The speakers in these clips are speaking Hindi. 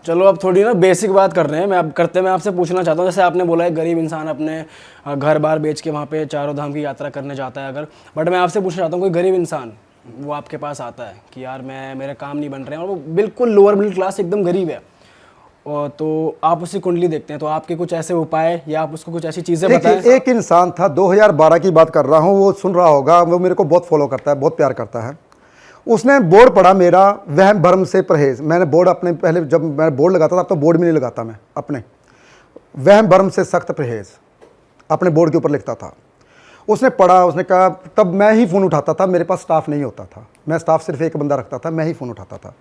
चलो अब थोड़ी ना बेसिक बात कर रहे हैं, मैं आपसे पूछना चाहता हूँ, जैसे आपने बोला है गरीब इंसान अपने घर बार बेच के वहाँ पे चारों धाम की यात्रा करने जाता है अगर, बट मैं आपसे पूछना चाहता हूँ कोई गरीब इंसान वो आपके पास आता है कि यार मेरे काम नहीं बन रहे हैं और वो बिल्कुल लोअर मिडिल क्लास एकदम गरीब है, और तो आप उसकी कुंडली देखते हैं, तो आपके कुछ ऐसे उपाय या आप उसको कुछ ऐसी चीज़ें बताएं। एक इंसान था, 2012 की बात कर रहा हूँ, वो सुन रहा होगा, वो मेरे को बहुत फॉलो करता है, बहुत प्यार करता है। उसने बोर्ड पढ़ा मेरा, वहम भरम से परहेज। मैंने बोर्ड अपने पहले जब मैं बोर्ड लगाता था, अब तो बोर्ड में नहीं लगाता मैं, अपने वहम भरम से सख्त परहेज अपने बोर्ड के ऊपर लिखता था। उसने पढ़ा, उसने कहा, तब मैं ही फ़ोन उठाता था, मेरे पास स्टाफ नहीं होता था, मैं स्टाफ सिर्फ एक बंदा रखता था, मैं ही फ़ोन उठाता था।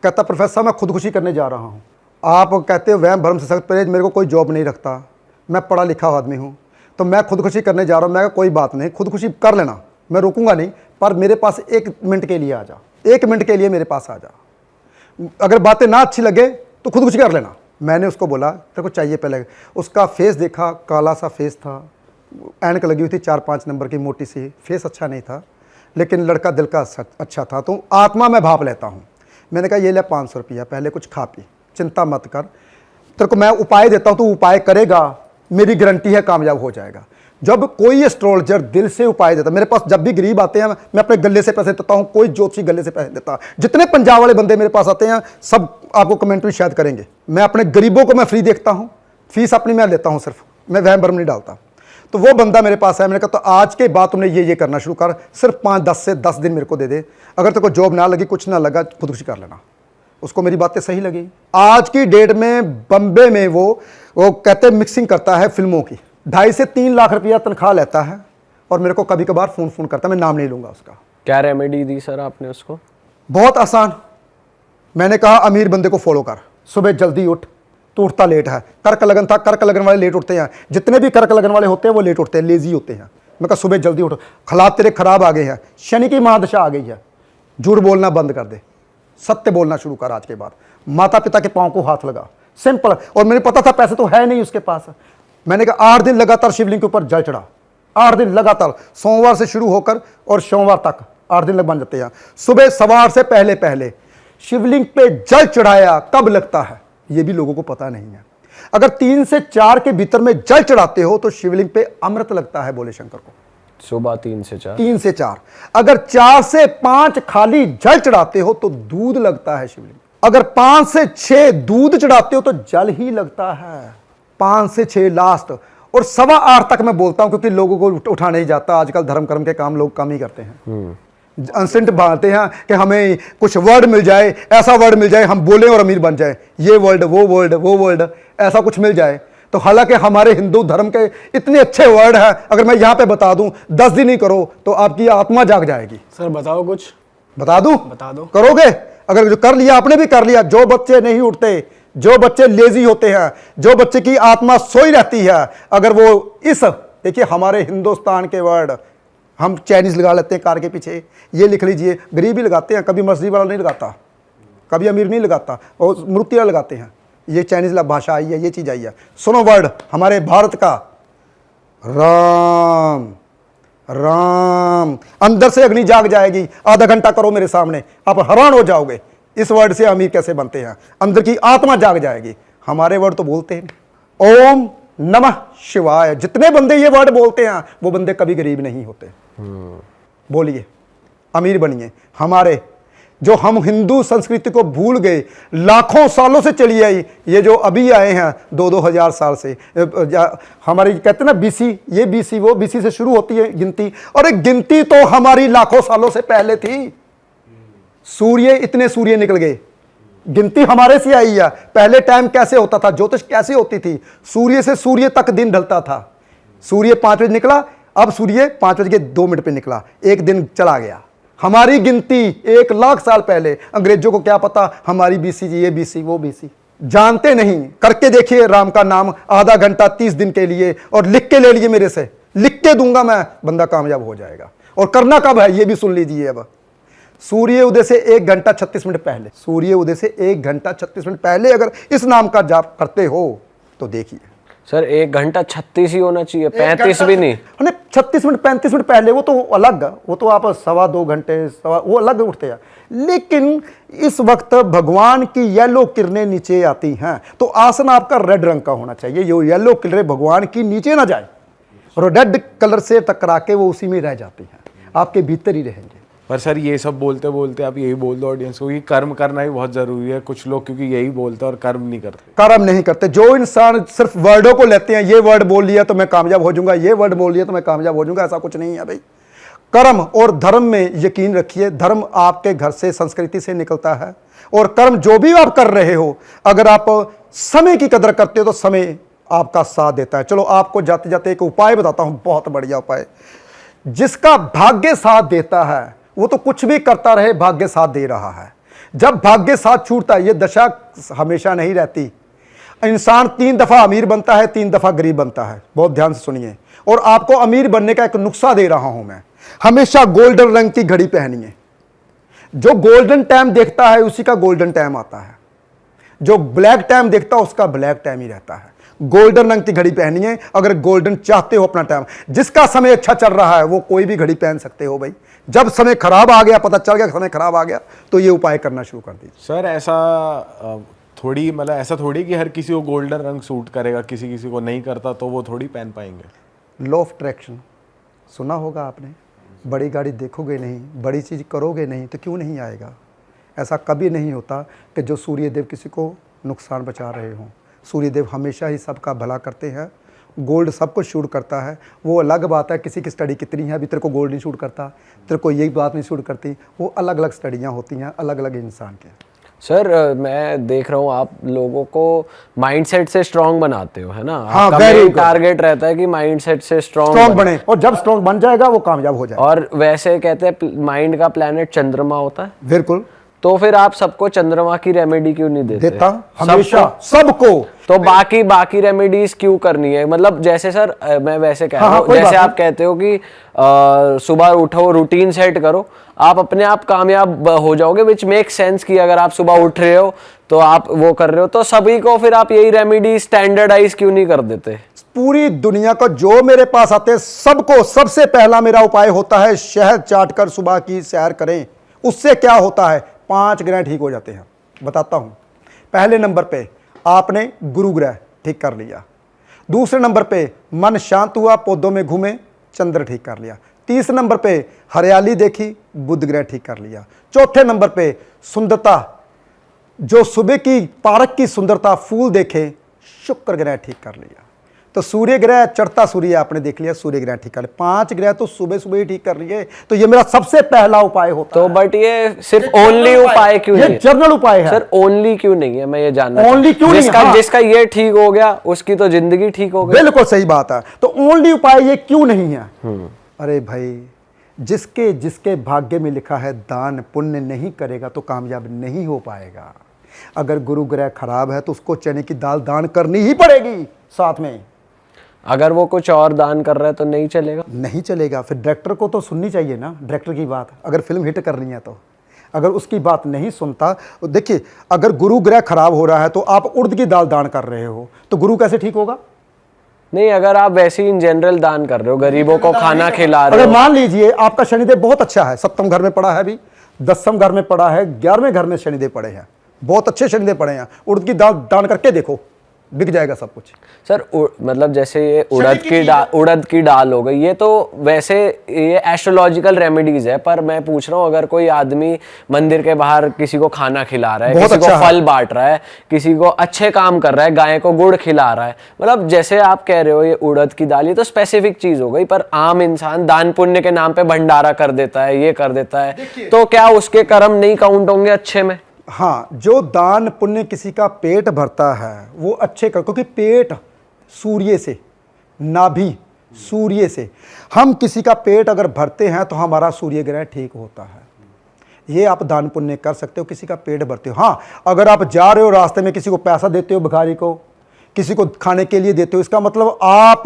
कहता प्रोफेसर मैं खुदकुशी करने जा रहा हूँ, आप कहते हो वहम भरम से सख्त परहेज, मेरे को कोई जॉब नहीं रखता, मैं पढ़ा लिखा आदमी हूँ, तो मैं खुदकुशी करने जा रहा हूँ। मैं कोई बात नहीं, खुदकुशी कर लेना, मैं रोकूंगा नहीं, पर मेरे पास 1 मिनट के लिए आ जा, 1 मिनट के लिए मेरे पास आ जा, अगर बातें ना अच्छी लगे तो खुदकुशी कर लेना। मैंने उसको बोला तेरे को चाहिए पहले, उसका फेस देखा, काला सा फेस था, ऐनक लगी हुई थी 4-5 नंबर की, मोटी सी, फेस अच्छा नहीं था, लेकिन लड़का दिल का अच्छा था, तो आत्मा में भाप लेता हूँ। मैंने कहा ये ले 500 रुपया, पहले कुछ खा पी, चिंता मत कर, तेरे को मैं उपाय देता हूँ, तो उपाय करेगा, मेरी गारंटी है कामयाब हो जाएगा। जब कोई एस्ट्रोलॉजर दिल से उपाय देता, मेरे पास जब भी गरीब आते हैं मैं अपने गले से पैसे देता हूँ, कोई ज्योतिषी गले से पैसे देता। जितने पंजाब वाले बंदे मेरे पास आते हैं सब आपको कमेंट में शायद करेंगे, मैं अपने गरीबों को मैं फ्री देखता हूँ, फीस अपनी मैं लेता हूँ, सिर्फ मैं वहम भरम नहीं डालता। तो वो बंदा मेरे पास है, मैंने कहा तो आज के बाद तुमने ये करना शुरू कर, सिर्फ 5-10 से 10 दिन मेरे को दे दे, अगर तेरे को जॉब ना लगी, कुछ ना लगा, खुदकुशी कर लेना। उसको मेरी बातें सही लगी। आज की डेट में बम्बे में वो कहते मिक्सिंग करता है फिल्मों की, 2.5 से 3 लाख रुपया तनख्वाह लेता है, और मेरे को कभी कभार फोन करता है, मैं नाम नहीं लूंगा उसका। क्या रेमेडी दी सर आपने उसको? बहुत आसान, मैंने कहा अमीर बंदे को फॉलो कर, सुबह जल्दी उठ, तू उठता लेट है, कर्क लगन था, कर्क लगन वाले लेट उठते हैं, जितने भी कर्क लगन वाले होते हैं वो लेट उठते हैं, लेजी होते हैं। मैं कहा सुबह जल्दी उठ, हालात तेरे खराब आ गए हैं, शनि की महादशा आ गई है, झूठ बोलना बंद कर दे, सत्य बोलना शुरू कर, आज के बाद माता पिता के पांव को हाथ लगा, सिंपल। और मुझे पता था पैसे तो है नहीं उसके पास। मैंने कहा 8 दिन लगातार शिवलिंग के ऊपर जल चढ़ा, 8 दिन लगातार, सोमवार से शुरू होकर और सोमवार तक 8 दिन लग बन जाते हैं। सुबह सवार से पहले पहले शिवलिंग पे जल चढ़ाया, कब लगता है ये भी लोगों को पता नहीं है। अगर 3 से 4 के भीतर में जल चढ़ाते हो तो शिवलिंग पे अमृत लगता है, बोले शंकर को। सुबह 3 से 4, 3 से 4, अगर 4 से 5 खाली जल चढ़ाते हो तो दूध लगता है शिवलिंग। अगर 5 से 6 दूध चढ़ाते हो तो जल ही लगता है, 5 से 6 लास्ट, और 8:15 तक मैं बोलता हूं, क्योंकि लोगों को उठा नहीं जाता, आजकल धर्म कर्म के काम लोग कम ही करते हैं। इंस्टेंट भालते हैं कि हमें कुछ वर्ड मिल जाए, ऐसा वर्ड मिल जाए हम बोलें और अमीर बन जाए, ये वर्ड वो वर्ड वो वर्ड, ऐसा कुछ मिल जाए। तो हालांकि हमारे हिंदू धर्म के इतने अच्छे वर्ड हैं, अगर मैं यहां पे बता दूं 10 दिन ही करो तो आपकी आत्मा जाग जाएगी। सर बताओ कुछ, बता दूं? बता दो। करोगे? अगर जो कर लिया आपने भी कर लिया। जो बच्चे नहीं उठते, जो बच्चे लेजी होते हैं, जो बच्चे की आत्मा सोई रहती है, अगर वो इस, देखिए हमारे हिंदुस्तान के वर्ड, हम चाइनीज लगा लेते हैं कार के पीछे, ये लिख लीजिए, गरीब ही लगाते हैं, कभी मस्जिद वाला नहीं लगाता, कभी अमीर नहीं लगाता, और मूर्तियाँ लगाते हैं। ये चाइनीज भाषा आई है, ये चीज़ आई है। सुनो वर्ड हमारे भारत का, राम राम, अंदर से अग्नि जाग जाएगी। आधा घंटा करो मेरे सामने, आप हैरान हो जाओगे इस वर्ड से अमीर कैसे बनते हैं, अंदर की आत्मा जाग जाएगी। हमारे वर्ड तो बोलते हैं ओम नमः शिवाय, जितने बंदे ये वर्ड बोलते हैं वो बंदे कभी गरीब नहीं होते। बोलिए, अमीर बनिए। हमारे जो हम हिंदू संस्कृति को भूल गए, लाखों सालों से चली आई, ये जो अभी आए हैं 2-2 हजार साल से, हमारी कहते हैं ना बीसी, ये बीसी वो बीसी से शुरू होती है गिनती, और एक गिनती तो हमारी लाखों सालों से पहले थी। सूर्य, इतने सूर्य निकल गए, गिनती हमारे से आई है। पहले टाइम कैसे होता था, ज्योतिष कैसे होती थी, सूर्य से सूर्य तक दिन ढलता था। सूर्य 5 बजे निकला, अब सूर्य 5 बज के 2 मिनट पे निकला, एक दिन चला गया। हमारी गिनती 1 लाख साल पहले, अंग्रेजों को क्या पता हमारी बीसी, ये बीसी वो बीसी, जानते नहीं। करके देखिए राम का नाम आधा घंटा 30 दिन के लिए, और लिख के ले लिए मेरे से, लिख के दूंगा मैं, बंदा कामयाब हो जाएगा। और करना कब है ये भी सुन लीजिए। अब सूर्य उदय से 1 घंटा 36 मिनट पहले, सूर्य उदय से 1 घंटा 36 मिनट पहले अगर इस नाम का जाप करते हो तो देखिए सर 1 घंटा 36 ही होना चाहिए, 35 भी नहीं। 36 मिनट 35 मिनट पहले वो तो अलग, वो तो आप 2.25 घंटे वो अलग उठते हैं। लेकिन इस वक्त भगवान की येलो किरणें नीचे आती हैं, तो आसन आपका रेड रंग का होना चाहिए। ये येलो किरणें भगवान की नीचे ना जाए, और रेड कलर से टकरा के वो उसी में रह जाती हैं, आपके भीतर ही रहेंगे। पर सर ये सब बोलते बोलते आप यही बोल दो ऑडियंस को कि कर्म करना ही बहुत ज़रूरी है। कुछ लोग क्योंकि यही बोलते हैं और कर्म नहीं करते। कर्म नहीं करते। जो इंसान सिर्फ वर्डों को लेते हैं, ये वर्ड बोल लिया तो मैं कामयाब हो जाऊंगा, ये वर्ड बोल लिया तो मैं कामयाब हो जाऊंगा, ऐसा कुछ नहीं है भाई। कर्म और धर्म में यकीन रखिए। धर्म आपके घर से, संस्कृति से निकलता है, और कर्म जो भी आप कर रहे हो, अगर आप समय की कदर करते हो तो समय आपका साथ देता है। चलो आपको जाते जाते एक उपाय बताता हूं, बहुत बढ़िया उपाय। जिसका भाग्य साथ देता है वो तो कुछ भी करता रहे, भाग्य साथ दे रहा है। जब भाग्य साथ छूटता है, ये दशा हमेशा नहीं रहती। इंसान 3 दफा अमीर बनता है, 3 दफा गरीब बनता है। बहुत ध्यान से सुनिए, और आपको अमीर बनने का एक नुस्खा दे रहा हूं मैं। हमेशा गोल्डन रंग की घड़ी पहनिए। जो गोल्डन टाइम देखता है उसी का गोल्डन टाइम आता है, जो ब्लैक टाइम देखता है उसका ब्लैक टाइम ही रहता है। गोल्डन रंग की घड़ी पहनिए अगर गोल्डन चाहते हो अपना टाइम। जिसका समय अच्छा चल रहा है वो कोई भी घड़ी पहन सकते हो भाई। जब समय खराब आ गया, पता चल गया समय खराब आ गया, तो ये उपाय करना शुरू कर दीजिए। सर ऐसा थोड़ी, मतलब ऐसा थोड़ी कि हर किसी को गोल्डन रंग सूट करेगा, किसी किसी को नहीं करता तो वो थोड़ी पहन पाएंगे। लॉ ऑफ अट्रैक्शन सुना होगा आपने। बड़ी गाड़ी देखोगे नहीं, बड़ी चीज़ करोगे नहीं तो क्यों नहीं आएगा। ऐसा कभी नहीं होता कि जो सूर्यदेव किसी को नुकसान बचा रहे हों। सूर्यदेव हमेशा ही सबका भला करते हैं। गोल्ड सब कुछ शूट करता है। वो अलग बात है किसी की स्टडी कितनी है, अभी तेरे को गोल्ड नहीं शूट करता, तेरे को यही बात नहीं शूट करती। वो अलग अलग स्टडियाँ होती हैं अलग अलग इंसान के। सर मैं देख रहा हूँ आप लोगों को माइंडसेट से स्ट्रांग बनाते हो, है ना। हाँ, आपका very मेन good। टारगेट रहता है कि माइंडसेट से स्ट्रॉन्ग स्ट्रांग बने, और जब स्ट्रॉन्ग बन जाएगा वो कामयाब हो जाएगा। और वैसे कहते हैं माइंड का प्लेनेट चंद्रमा होता है, बिल्कुल। तो फिर आप सबको चंद्रमा की रेमेडी क्यों नहीं देते? देता हमेशा सबको। तो बाकी रेमेडीज क्यों करनी है? मतलब जैसे सर मैं वैसे कह रहा हाँ, हूँ, कोई जैसे बात आप कहते हो कि सुबह उठो, रूटीन सेट करो, आप अपने आप कामयाब हो जाओगे, विच मेक सेंस कि अगर आप सुबह उठ रहे हो तो आप वो कर रहे हो, तो सभी को फिर आप यही रेमेडी स्टैंडर्डाइज क्यों नहीं कर देते? पूरी दुनिया का जो मेरे पास आते हैं सबको सबसे पहला मेरा उपाय होता है शहद चाट कर सुबह की सैर करें। उससे क्या होता है, 5 ग्रह ठीक हो जाते हैं। बताता हूं। पहले नंबर पे आपने गुरु ग्रह ठीक कर लिया। दूसरे नंबर पे मन शांत हुआ, पौधों में घूमे, चंद्र ठीक कर लिया। तीसरे नंबर पे हरियाली देखी, बुध ग्रह ठीक कर लिया। चौथे नंबर पे सुंदरता, जो सुबह की पार्क की सुंदरता, फूल देखे, शुक्र ग्रह ठीक कर लिया। तो सूर्य ग्रह, चढ़ता सूर्य आपने देख लिया, सूर्य ग्रह ठीक कर लिया। 5 ग्रह तो सुबह सुबह ही ठीक कर लिए। तो ये मेरा सबसे पहला उपाय होता तो है। बट ये सिर्फ ओनली उपाय क्यों नहीं ये है? जनरल उपाय है सर ओनली क्यों नहीं है, मैं ये जानना Only चाहता हूं। क्यों नहीं है? जिसका हाँ। जिसका ये ठीक हो गया उसकी तो जिंदगी ठीक हो गई। बिल्कुल सही बात है। तो ओनली उपाय ये क्यों नहीं है? अरे भाई, जिसके जिसके भाग्य में लिखा है दान पुण्य नहीं करेगा तो कामयाब नहीं हो पाएगा। अगर गुरु ग्रह खराब है तो उसको चने की दाल दान करनी ही पड़ेगी साथ में। अगर वो कुछ और दान कर रहा है तो नहीं चलेगा? नहीं चलेगा। फिर डायरेक्टर को तो सुननी चाहिए ना, डायरेक्टर की बात। अगर फिल्म हिट करनी है तो अगर उसकी बात नहीं सुनता, तो देखिए अगर गुरु ग्रह खराब हो रहा है तो आप उड़द की दाल दान कर रहे हो तो गुरु कैसे ठीक होगा? नहीं, अगर आप वैसे ही इन जनरल दान कर रहे हो, गरीबों को खाना खिला रहे अगर हो। मान लीजिए आपका शनिदेव बहुत अच्छा है, 7वें घर में पड़ा है, अभी 10वें घर में पड़ा है, 11वें घर में शनिदेव पड़े हैं, बहुत अच्छे शनिदेव पड़े हैं, उड़द की दाल दान करके देखो, बिक जाएगा सब कुछ। सर मतलब जैसे ये उड़द की दाल हो गई, ये तो वैसे ये एस्ट्रोलॉजिकल रेमेडीज है, पर मैं पूछ रहा हूँ अगर कोई आदमी मंदिर के बाहर किसी को खाना खिला रहा है, बहुत किसी को अच्छा है। फल बांट रहा है, किसी को अच्छे काम कर रहा है, गाय को गुड़ खिला रहा है, मतलब जैसे आप कह रहे हो ये उड़द की दाल, ये तो स्पेसिफिक चीज हो गई, पर आम इंसान दान पुण्य के नाम पे भंडारा कर देता है, ये कर देता है, तो क्या उसके कर्म नहीं काउंट होंगे अच्छे में? हाँ, जो दान पुण्य किसी का पेट भरता है वो अच्छे कर, क्योंकि पेट सूर्य से, नाभि सूर्य से, हम किसी का पेट अगर भरते हैं तो हमारा सूर्य ग्रह ठीक होता है। ये आप दान पुण्य कर सकते हो, किसी का पेट भरते हो। हाँ, अगर आप जा रहे हो रास्ते में किसी को पैसा देते हो, भिखारी को, किसी को खाने के लिए देते हो, इसका मतलब आप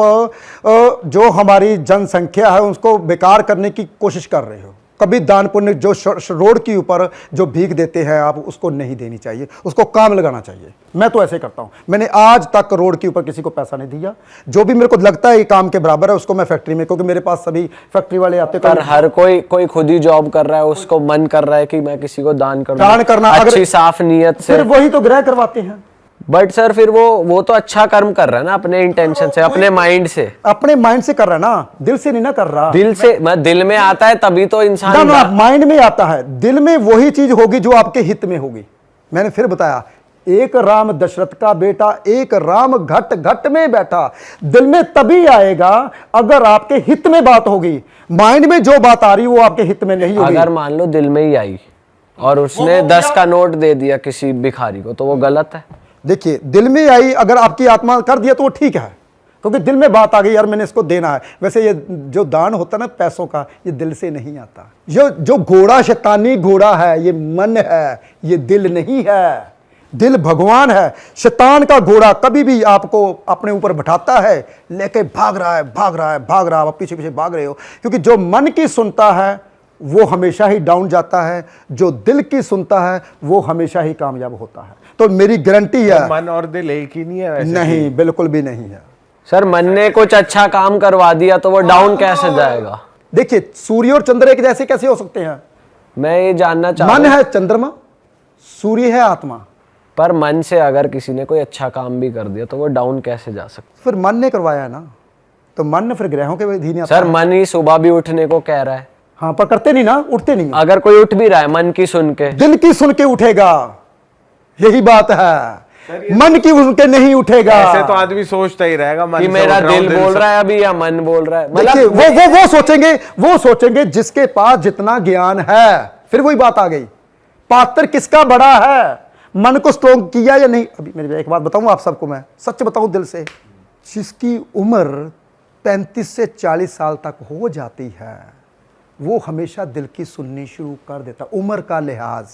जो हमारी जनसंख्या है उसको बेकार करने की कोशिश कर रहे हो। कभी दान पुण्य जो रोड के ऊपर जो भीख देते हैं आप, उसको नहीं देनी चाहिए, उसको काम लगाना चाहिए। मैं तो ऐसे करता हूँ। मैंने आज तक रोड के ऊपर किसी को पैसा नहीं दिया। जो भी मेरे को लगता है ये काम के बराबर है, उसको मैं फैक्ट्री में, क्योंकि मेरे पास सभी फैक्ट्री वाले आते। पर हर कोई खुद ही जॉब कर रहा है, उसको मन कर रहा है कि मैं किसी को दान करूं, दान करना अच्छी साफ नीयत से। फिर वही तो ग्रह करवाते हैं। बट सर फिर वो तो अच्छा कर्म कर रहा है ना, अपने इंटेंशन से, अपने माइंड से। अपने माइंड से कर रहा है ना, दिल से नहीं ना कर रहा। दिल से, मैं दिल में आता है तभी तो इंसान ना, माइंड में आता है। दिल में वही चीज होगी जो आपके हित में होगी। मैंने फिर बताया, एक राम दशरथ का बेटा, एक राम घट घट में बैठा। दिल में तभी आएगा अगर आपके हित में बात होगी। माइंड में जो बात आ रही वो आपके हित में नहीं होगी। अगर मान लो दिल में ही आई और उसने 10 का नोट दे दिया किसी भिखारी को, तो वो गलत है। देखिए, दिल में आई अगर आपकी आत्मा कर दिया तो वो ठीक है, क्योंकि दिल में बात आ गई यार मैंने इसको देना है। वैसे ये जो दान होता है ना पैसों का, ये दिल से नहीं आता। ये जो घोड़ा शैतानी घोड़ा है, ये मन है, ये दिल नहीं है। दिल भगवान है। शैतान का घोड़ा कभी भी आपको अपने ऊपर बैठाता है, लेके भाग रहा है, भाग रहा है, भाग रहा है, आप पीछे पीछे भाग रहे हो। क्योंकि जो मन की सुनता है वो हमेशा ही डाउन जाता है, जो दिल की सुनता है वो हमेशा ही कामयाब होता है। तो मेरी गारंटी है। मन और दिल एक ही नहीं है वैसे? नहीं, बिल्कुल भी नहीं है। सर मन ने कुछ अच्छा काम करवा दिया तो वो डाउन कैसे जाएगा? देखिए, सूर्य और चंद्र एक जैसे कैसे हो सकते हैं? मैं ये जानना चाहता मन हूं, है चंद्रमा, सूर्य है आत्मा। पर मन से अगर किसी ने कोई अच्छा काम भी कर दिया तो वो डाउन कैसे जा सकता? फिर मन ने करवाया है ना, तो मन ने फिर ग्रहों के अधीन आता सर है। मन ही सुबह भी उठने को कह रहा है। हाँ, पर करते नहीं ना, उठते नहीं। अगर कोई उठ भी रहा है मन की सुन के, दिल की सुन के उठेगा, यही बात है। मन की सुन के नहीं उठेगा। ऐसे तो आदमी सोचता ही रहेगा मन कि से मेरा उठ रहा हूं, दिल बोल रहा है अभी या मन बोल रहा है। देखिए, मतलब वो सोचेंगे जिसके पास जितना ज्ञान है। फिर वही बात आ गई, पात्र किसका बड़ा है, मन को स्ट्रोंग किया या नहीं। अभी मेरी एक बात बताऊं आप सबको, मैं सच बताऊं दिल से, जिसकी उम्र 35 से 40 साल तक हो जाती है वो हमेशा दिल की सुननी शुरू कर देता। उम्र का लिहाज,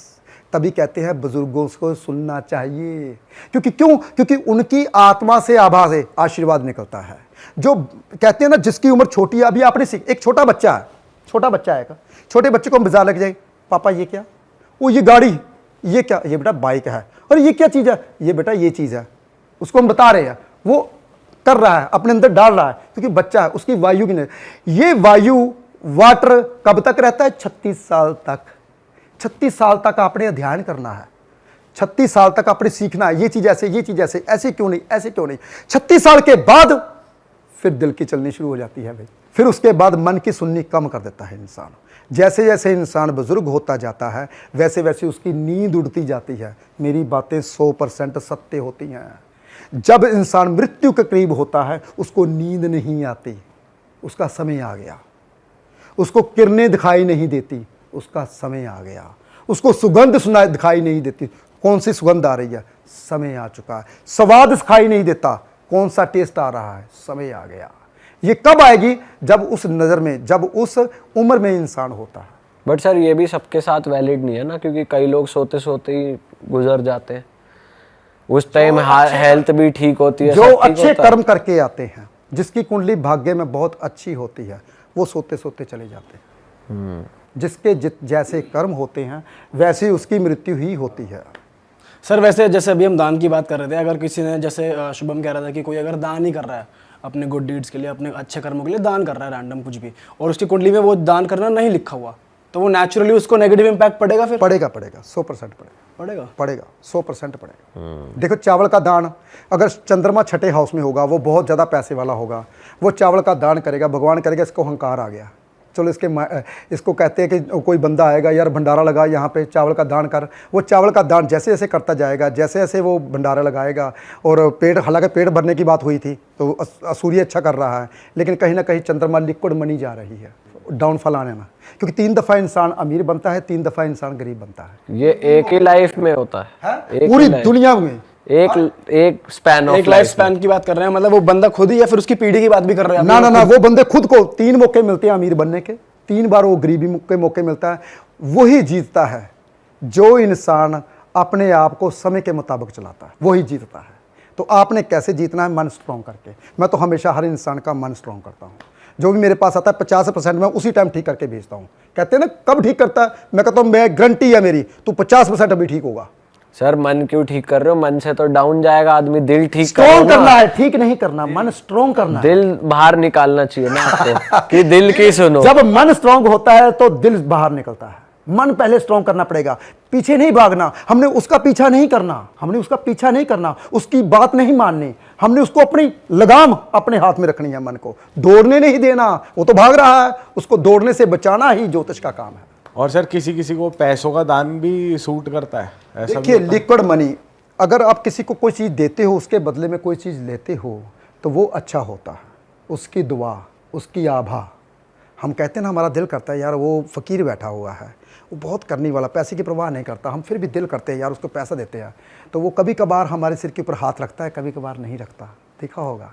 तभी कहते हैं बुजुर्गों को सुनना चाहिए। क्योंकि उनकी आत्मा से आभा से आशीर्वाद निकलता है। जो कहते हैं ना, जिसकी उम्र छोटी है, अभी आपने एक छोटा बच्चा है एक छोटे बच्चे को हम बाजार लेके जाए, पापा ये क्या, वो ये गाड़ी, ये क्या, ये बेटा बाइक है, और ये क्या चीज़ है, ये बेटा ये चीज़ है। उसको हम बता रहे हैं, वो कर रहा है, अपने अंदर डाल रहा है, क्योंकि बच्चा है, उसकी वायु की नहीं। ये वायु वाटर कब तक रहता है? 36 साल तक। 36 साल तक आपने अध्ययन करना है, 36 साल तक आपने सीखना है। ये चीज़ ऐसे, ये चीज़ ऐसे, ऐसे क्यों नहीं, ऐसे क्यों नहीं। 36 साल के बाद फिर दिल की चलनी शुरू हो जाती है भाई। फिर उसके बाद मन की सुननी कम कर देता है इंसान। जैसे जैसे इंसान बुजुर्ग होता जाता है वैसे वैसे उसकी नींद उड़ती जाती है। मेरी बातें 100% सत्य होती हैं। जब इंसान मृत्यु के करीब होता है उसको नींद नहीं आती, उसका समय आ गया। उसको किरणें दिखाई नहीं देती, उसका समय आ गया। उसको सुगंध सुनाई दिखाई नहीं देती, कौन सी सुगंध आ रही है, समय आ चुका है। स्वाद दिखाई नहीं देता, कौन सा टेस्ट आ रहा है, समय आ गया। ये कब आएगी? जब उस नज़र में, जब उस उम्र में इंसान होता है। बट सर ये भी सबके साथ वैलिड नहीं है ना, क्योंकि कई लोग सोते सोते ही गुजर जाते हैं। उस टाइम हेल्थ भी ठीक होती है, जो सब ठीक अच्छे होता है। कर्म करके आते हैं, जिसकी कुंडली भाग्य में बहुत अच्छी होती है, वो सोते सोते चले जाते हैं। जिसके जैसे कर्म होते हैं वैसे उसकी मृत्यु ही होती है। सर वैसे जैसे अभी हम दान की बात कर रहे थे, अगर किसी ने, जैसे शुभम कह रहा था कि कोई अगर दान ही कर रहा है अपने गुड डीड्स के लिए, अपने अच्छे कर्मों के लिए दान कर रहा है रैंडम कुछ भी, और उसकी कुंडली में वो दान करना नहीं लिखा हुआ, तो वो नेचुरली उसको नेगेटिव इम्पैक्ट पड़ेगा। फिर पड़ेगा 100% पड़ेगा 100% पड़ेगा। देखो, चावल का दान अगर चंद्रमा छठे हाउस में होगा, वो बहुत ज़्यादा पैसे वाला होगा, वो चावल का दान करेगा, भगवान करेगा, इसको अहंकार आ गया, चलो इसको कहते हैं कि कोई बंदा आएगा, यार भंडारा लगा यहाँ पे, चावल का दान कर। वो चावल का दान जैसे जैसे करता जाएगा, जैसे जैसे वो भंडारा लगाएगा, और पेट, हालांकि पेट भरने की बात हुई थी तो सूर्य अच्छा कर रहा है, लेकिन कहीं ना कहीं चंद्रमा लिक्विड मनी जा रही है, डाउनफॉल आने में। क्योंकि 3 दफ़ा इंसान अमीर बनता है, 3 दफ़ा इंसान गरीब बनता है। ये एक ही लाइफ में होता है, एक पूरी ही life- दुनिया में एक स्पैन ऑफ एक लाइफ स्पैन की बात कर रहे हैं, मतलब वो बंदा खुद ही या फिर उसकी पीढ़ी की बात भी कर रहे हैं? ना, वो बंदे खुद को 3 मौके मिलते हैं अमीर बनने के, 3 बार वो गरीबी के मौके मिलता है। वही जीतता है जो इंसान अपने आप को समय के मुताबिक चलाता है, वही जीतता है। तो आपने कैसे जीतना है? मन स्ट्रॉन्ग करके। मैं तो हमेशा हर इंसान का मन स्ट्रॉन्ग करता हूँ। जो भी मेरे पास आता है 50% मैं उसी टाइम ठीक करके भेजता हूँ। कहते हैं ना कब ठीक करता है, मैं कहता हूँ मैं गारंटी है मेरी, तू 50% अभी ठीक होगा। सर मन क्यों ठीक कर रहे हो? मन से तो डाउन जाएगा आदमी, दिल ठीक स्ट्रॉन्ग करना है, ठीक नहीं करना, मन स्ट्रॉन्ग करना है। दिल बाहर निकालना चाहिए ना आपको कि दिल की सुनो। जब मन स्ट्रांग होता है तो दिल बाहर निकलता है। मन पहले स्ट्रांग करना पड़ेगा, पीछे नहीं भागना, हमने उसका पीछा नहीं करना, हमने उसका पीछा नहीं करना, उसकी बात नहीं माननी, हमने उसको अपनी लगाम अपने हाथ में रखनी है, मन को दौड़ने नहीं देना। वो तो भाग रहा है, उसको दौड़ने से बचाना ही ज्योतिष का काम है। और सर किसी किसी को पैसों का दान भी सूट करता है, ऐसा भी देखिए होता है? लिक्विड मनी, अगर आप किसी को कोई चीज़ देते हो, उसके बदले में कोई चीज़ लेते हो, तो वो अच्छा होता है। उसकी दुआ, उसकी आभा, हम कहते हैं ना हमारा दिल करता है यार वो फ़कीर बैठा हुआ है, वो बहुत करने वाला, पैसे की परवाह नहीं करता, हम फिर भी दिल करते हैं यार उसको पैसा देते हैं, तो वो कभी कभार हमारे सिर के ऊपर हाथ रखता है, कभी कभार नहीं रखता, देखा होगा।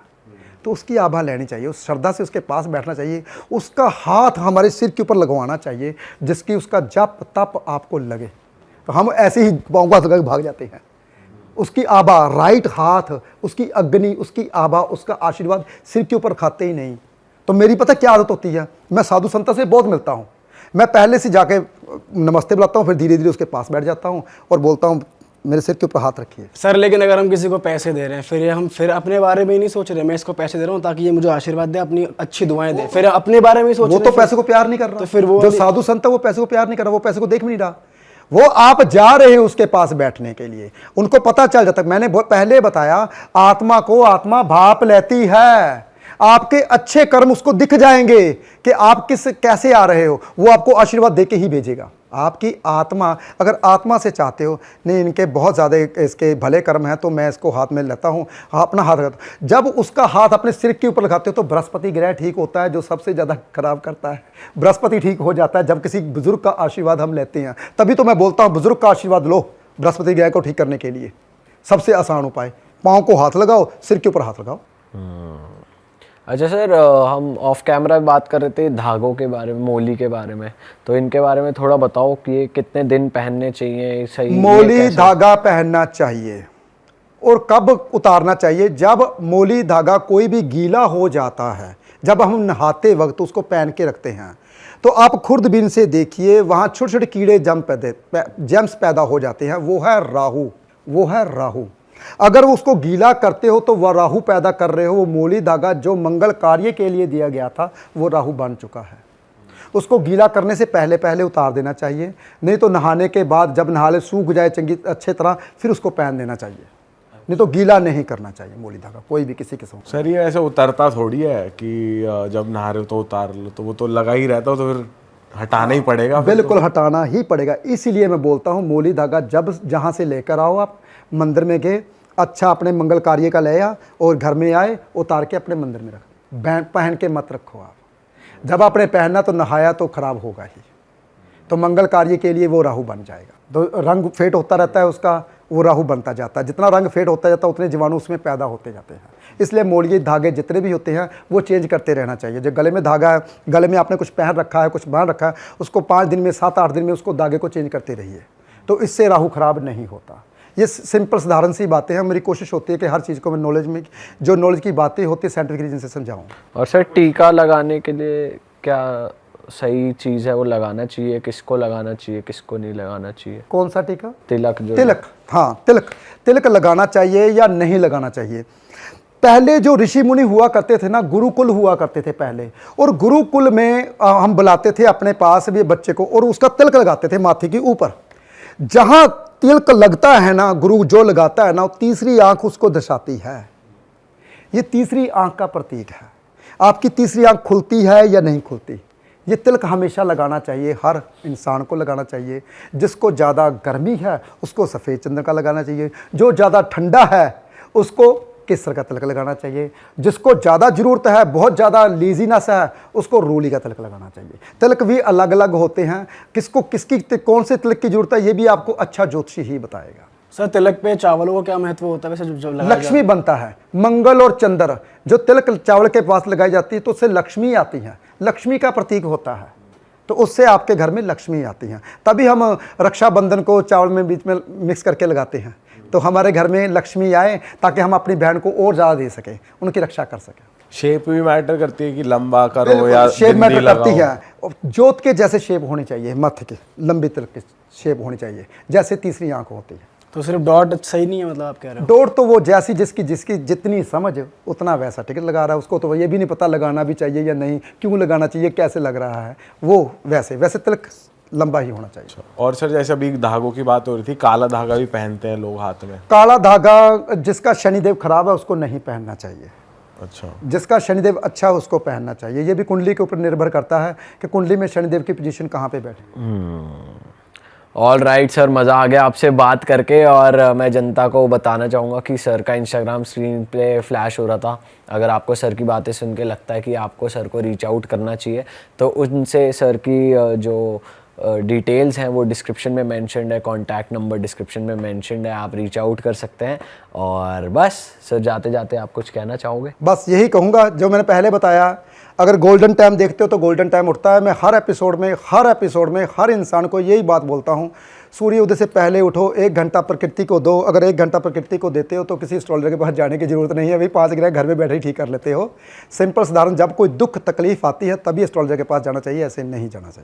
तो उसकी आभा लेनी चाहिए, उस श्रद्धा से उसके पास बैठना चाहिए, उसका हाथ हमारे सिर के ऊपर लगवाना चाहिए, जिसकी उसका जप तप आपको लगे। तो हम ऐसे ही पाँव को हाथ लगा के भाग जाते हैं। उसकी आभा, राइट हाथ, उसकी अग्नि, उसकी आभा, उसका आशीर्वाद सिर के ऊपर खाते ही नहीं। तो मेरी पता क्या आदत होती है, मैं साधु संतों से बहुत मिलता हूँ, मैं पहले से जाके नमस्ते बुलाता हूँ, फिर धीरे धीरे उसके पास बैठ जाता हूँ और बोलता हूँ मेरे सिर के ऊपर हाथ रखिए। सर लेकिन अगर हम किसी को पैसे दे रहे हैं, फिर हम फिर अपने बारे में ही नहीं सोच रहे, मैं इसको पैसे दे रहा हूँ ताकि ये मुझे आशीर्वाद दे, अपनी अच्छी दुआएं दे, फिर अपने बारे में ही सोच वो रहे तो पैसे को प्यार नहीं कर रहा, तो फिर वो जो साधु संत है वो पैसे को प्यार नहीं कर रहा, वो पैसे को देख भी नहीं रहा, वो आप जा रहे हैं उसके पास बैठने के लिए, उनको पता चल जाता है। मैंने पहले बताया, आत्मा को आत्मा भाप लेती है, आपके अच्छे कर्म उसको दिख जाएंगे कि आप कैसे आ रहे हो, वो आपको आशीर्वाद देके ही भेजेगा। आपकी आत्मा, अगर आत्मा से चाहते हो नहीं इनके बहुत ज़्यादा इसके भले कर्म हैं, तो मैं इसको हाथ में लेता हूँ, अपना हाथ रखता हूँ, जब उसका हाथ अपने सिर के ऊपर लगाते हो तो बृहस्पति ग्रह ठीक होता है, जो सबसे ज़्यादा खराब करता है। बृहस्पति ठीक हो जाता है जब किसी बुजुर्ग का आशीर्वाद हम लेते हैं। तभी तो मैं बोलता हूँ बुजुर्ग का आशीर्वाद लो बृहस्पति ग्रह को ठीक करने के लिए, सबसे आसान उपाय। पाँव को हाथ लगाओ, सिर के ऊपर हाथ लगाओ। अच्छा सर, हम ऑफ कैमरा बात कर रहे थे धागों के बारे में, मोली के बारे में, तो इनके बारे में थोड़ा बताओ कि ये कितने दिन पहनने चाहिए सही? मोली धागा पहनना चाहिए और कब उतारना चाहिए? जब मोली धागा कोई भी गीला हो जाता है, जब हम नहाते वक्त उसको पहन के रखते हैं, तो आप खुर्दबीन से देखिए वहाँ छोटे छोटे कीड़े जेम्स पैदा हो जाते हैं, वो है राहु, वो है राहु। अगर उसको गीला करते हो तो वह राहु पैदा कर रहे हो। वो मोली धागा जो मंगल कार्य के लिए दिया गया था वो राहु बन चुका है। उसको गीला करने से पहले पहले उतार देना चाहिए, नहीं तो नहाने के बाद जब नहा ले सूख जाए चंगी अच्छे तरह, फिर उसको पहन देना चाहिए, नहीं तो गीला नहीं करना चाहिए मोली धागा कोई भी किसी किस्म। सर ये ऐसे उतरता थोड़ी है कि जब नहा रहे हो तो उतार लो, तो वो तो लगा ही रहता हो, तो फिर हटाना ही पड़ेगा। बिल्कुल हटाना ही पड़ेगा। इसीलिए मैं बोलता हूँ मोली धागा जब जहाँ से लेकर आओ, आप मंदिर में गए, अच्छा अपने मंगल कार्य का ले आ और घर में आए उतार के अपने मंदिर में रख, पहन के मत रखो आप। जब आपने पहनना तो नहाया तो खराब होगा ही, तो मंगल कार्य के लिए वो राहु बन जाएगा। तो रंग फेड होता रहता है उसका, वो राहु बनता जाता है। जितना रंग फेड होता जाता है उतने जीवाणु उसमें पैदा होते जाते हैं। इसलिए मोलिये धागे जितने भी होते हैं वो चेंज करते रहना चाहिए। जो गले में धागा है, गले में आपने कुछ पहन रखा है, कुछ बांध रखा है, उसको 5 दिन में 7-8 दिन में उसको धागे को चेंज करते रहिए, तो इससे राहु खराब नहीं होता। ये सिंपल साधारण सी बातें हैं। मेरी कोशिश होती है कि हर चीज़ को मैं नॉलेज में, जो नॉलेज की बातें होती है साइंटिफिक रीजन से समझाऊँ। और सर टीका लगाने के लिए क्या सही चीज़ है, वो लगाना चाहिए? किसको लगाना चाहिए, किसको नहीं लगाना चाहिए? कौन सा टीका? तिलक जो तिलक, हाँ तिलक लगाना चाहिए या नहीं लगाना चाहिए? पहले जो ऋषि मुनि हुआ करते थे ना, गुरुकुल हुआ करते थे पहले, और गुरुकुल में हम बुलाते थे अपने पास भी बच्चे को और उसका तिलक लगाते थे माथे के ऊपर। जहाँ तिलक लगता है ना, गुरु जो लगाता है ना, वो तीसरी आंख उसको दर्शाती है। ये तीसरी आंख का प्रतीक है। आपकी तीसरी आंख खुलती है या नहीं खुलती, ये तिलक हमेशा लगाना चाहिए, हर इंसान को लगाना चाहिए। जिसको ज़्यादा गर्मी है उसको सफ़ेद चंदन का लगाना चाहिए, जो ज़्यादा ठंडा है उसको केसर का तिलक लगाना चाहिए, जिसको ज़्यादा ज़रूरत है, बहुत ज़्यादा लीजीनेस है, उसको रूली का तिलक लगाना चाहिए। तिलक भी अलग अलग होते हैं, किसको किसकी कौन से तिलक की ज़रूरत है ये भी आपको अच्छा ज्योतिषी ही बताएगा। सर तिलक पे चावलों का क्या महत्व होता है वैसे? जब लगाया लक्ष्मी बनता है, मंगल और चंद्र, जो तिलक चावल के पास लगाई जाती है तो उससे लक्ष्मी आती है, लक्ष्मी का प्रतीक होता है, तो उससे आपके घर में लक्ष्मी आती हैं। तभी हम रक्षाबंधन को चावल में बीच में मिक्स करके लगाते हैं, तो हमारे घर में लक्ष्मी आए ताकि हम अपनी बहन को और ज़्यादा दे सकें, उनकी रक्षा कर सकें। शेप भी मैटर करती है कि लंबा करो या शेप बिंदी मैटर करती लगाओ। है। और जोत के जैसे शेप होनी चाहिए, मथ की लंबी तिलक की शेप होनी चाहिए, जैसे तीसरी आंख होती है। तो सिर्फ डॉट सही नहीं है, मतलब आप कह रहे हो? डोर तो वो जैसी जिसकी जिसकी जितनी समझ उतना वैसा टिकट लगा रहा है, उसको तो ये भी नहीं पता लगाना भी चाहिए या नहीं, क्यों लगाना चाहिए, कैसे लग रहा है, वो वैसे वैसे तिलक लंबा ही होना चाहिए। और सर जैसे अभी धागों की बात हो रही थी, काला धागा भी पहनते हैं लोग हाथ में। काला धागा जिसका शनिदेव खराब है उसको नहीं पहनना चाहिए, अच्छा, जिसका शनिदेव अच्छा है उसको पहनना चाहिए। ये भी कुंडली के ऊपर निर्भर करता है कि कुंडली में शनिदेव की पोजीशन कहाँ पे बैठे। ऑल राइट सर, मज़ा आ गया आपसे बात करके। और मैं जनता को बताना चाहूँगा कि सर का इंस्टाग्राम स्क्रीन पे फ्लैश हो रहा था। अगर आपको सर की बातें सुन के लगता है कि आपको सर को रीच आउट करना चाहिए, तो उनसे सर की जो डिटेल्स हैं वो डिस्क्रिप्शन में मेंशन्ड है, कॉन्टैक्ट नंबर डिस्क्रिप्शन में मेंशन्ड है, आप रीच आउट कर सकते हैं। और बस सर, जाते जाते आप कुछ कहना चाहोगे? बस यही कहूँगा जो मैंने पहले बताया, अगर गोल्डन टाइम देखते हो तो गोल्डन टाइम उठता है। मैं हर एपिसोड में हर इंसान को यही बात बोलता हूँ, सूर्य उदय से पहले उठो, 1 घंटा प्रकृति को दो। अगर 1 घंटा प्रकृति को देते हो तो किसी एस्ट्रोलॉजर के पास जाने की जरूरत नहीं है, अभी 5 ग्रह घर में बैठे ही ठीक कर लेते हो। सिंपल साधारण, जब कोई दुख तकलीफ आती है तभी एस्ट्रोलॉजर के पास जाना चाहिए, ऐसे नहीं जाना चाहिए।